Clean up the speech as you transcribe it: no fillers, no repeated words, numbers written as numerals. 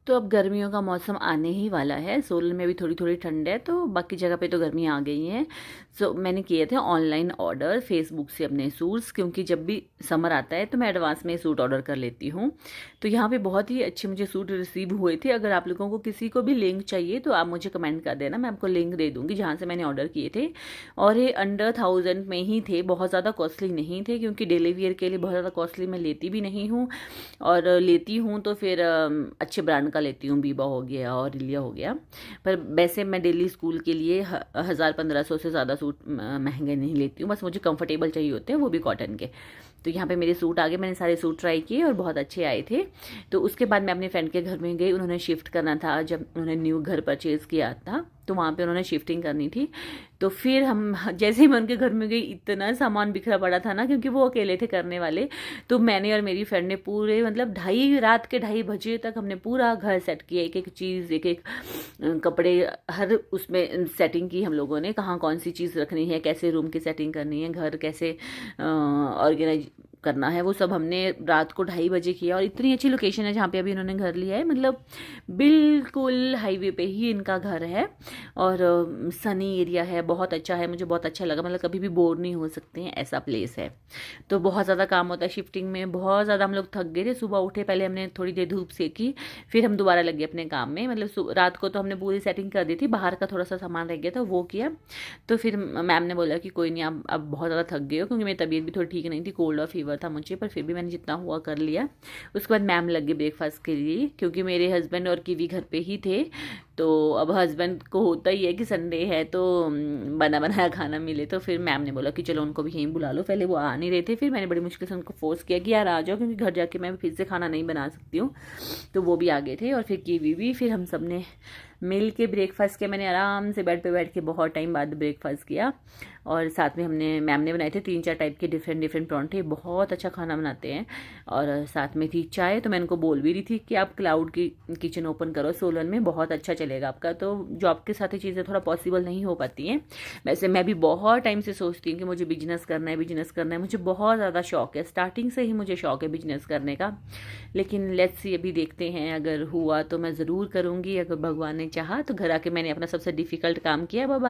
तो अब गर्मियों का मौसम आने ही वाला है। सोलन में भी थोड़ी थोड़ी ठंड है, तो बाकी जगह पे तो गर्मी आ गई हैं। सो मैंने किए थे ऑनलाइन ऑर्डर फेसबुक से अपने सूट्स, क्योंकि जब भी समर आता है तो मैं एडवांस में सूट ऑर्डर कर लेती हूँ। तो यहाँ पे बहुत ही अच्छे मुझे सूट रिसीव हुए थे। अगर आप लोगों को किसी को भी लिंक चाहिए तो आप मुझे कमेंट कर देना, मैं आपको लिंक दे दूँगी जहाँ से मैंने ऑर्डर किए थे। और ये अंडर 1000 में ही थे, बहुत ज़्यादा कॉस्टली नहीं थे, क्योंकि डेली वियर के लिए बहुत ज़्यादा कॉस्टली मैं लेती भी नहीं हूँ। और लेती हूँ तो फिर अच्छे ब्रांड का लेती हूँ, बीबा हो गया और इलिया हो गया। पर वैसे मैं डेली स्कूल के लिए 1000-1500 से ज़्यादा सूट महंगे नहीं लेती हूँ, बस मुझे कंफर्टेबल चाहिए होते हैं, वो भी कॉटन के। तो यहाँ पे मेरे सूट आ गए, मैंने सारे सूट ट्राई किए और बहुत अच्छे आए थे। तो उसके बाद मैं अपने फ्रेंड के घर में गई, उन्होंने शिफ्ट करना था, जब उन्होंने न्यू घर परचेज़ किया था तो वहाँ पे उन्होंने शिफ्टिंग करनी थी। तो फिर हम जैसे ही मैं उनके घर में गई, इतना सामान बिखरा पड़ा था ना, क्योंकि वो अकेले थे करने वाले। तो मैंने और मेरी फ्रेंड ने पूरे मतलब रात के 2:30 बजे तक हमने पूरा घर सेट किया, एक एक चीज़, एक एक कपड़े, हर उसमें सेटिंग की हम लोगों ने, कहाँ कौन सी चीज़ रखनी है, कैसे रूम की सेटिंग करनी है, घर कैसे ऑर्गेनाइज करना है, वो सब हमने रात को 2:30 बजे किया। और इतनी अच्छी लोकेशन है जहाँ पे अभी इन्होंने घर लिया है, मतलब बिल्कुल हाईवे पे ही इनका घर है। और सनी एरिया है, बहुत अच्छा है, मुझे बहुत अच्छा लगा, मतलब कभी भी बोर नहीं हो सकते हैं, ऐसा प्लेस है। तो बहुत ज़्यादा काम होता है शिफ्टिंग में, बहुत ज़्यादा हम लोग थक गए थे। सुबह उठे, पहले हमने थोड़ी देर धूप सेकी, फिर हम दोबारा लगे अपने काम में। मतलब रात को तो हमने पूरी सेटिंग कर दी थी, बाहर का थोड़ा सा सामान रह गया था वो किया। तो फिर मैम ने बोला कि कोई नहीं, आप अब बहुत ज़्यादा थक गए हो, क्योंकि मेरी तबीयत भी थोड़ी ठीक नहीं थी, कोल्ड और फीवर था मुझे, पर फिर भी मैंने जितना हुआ कर लिया। उसके बाद मैम लग गए ब्रेकफास्ट के लिए, क्योंकि मेरे हस्बैंड और कीवी घर पे ही थे। तो अब हस्बैंड को होता ही है कि संडे है तो बना बनाया खाना मिले। तो फिर मैम ने बोला कि चलो उनको भी यहीं बुला लो, पहले वो आ नहीं रहे थे, फिर मैंने बड़ी मुश्किल से उनको फोर्स किया कि यार आ जाओ, क्योंकि घर जाके मैं फिर से खाना नहीं बना सकती हूँ। तो वो भी आ गए थे और फिर कीवी भी, फिर हम सब ने मिल के ब्रेकफास्ट किया। मैंने आराम से बेड पे बैठ के बहुत टाइम बाद ब्रेकफास्ट किया। और साथ में हमने, मैम ने बनाए थे 3-4 टाइप के डिफरेंट डिफरेंट परांठे, बहुत अच्छा खाना बनाते हैं। और साथ में थी चाय। तो मैं उनको बोल भी रही थी कि आप क्लाउड की किचन ओपन करो सोलन में, बहुत अच्छा चलेगा आपका। तो जॉब के साथ ही चीज़ें थोड़ा पॉसिबल नहीं हो पाती हैं। वैसे मैं भी बहुत टाइम से सोचती हूँ कि मुझे बिजनेस करना है, बिजनेस करना है, मुझे बहुत ज़्यादा शौक है, स्टार्टिंग से ही मुझे शौक है बिजनेस करने का। लेकिन लेट्स सी, अभी देखते हैं, अगर हुआ तो मैं ज़रूर करूँगी, अगर भगवान ने चाहा तो। घर आके मैंने अपना सबसे डिफ़िकल्ट काम किया बाबा।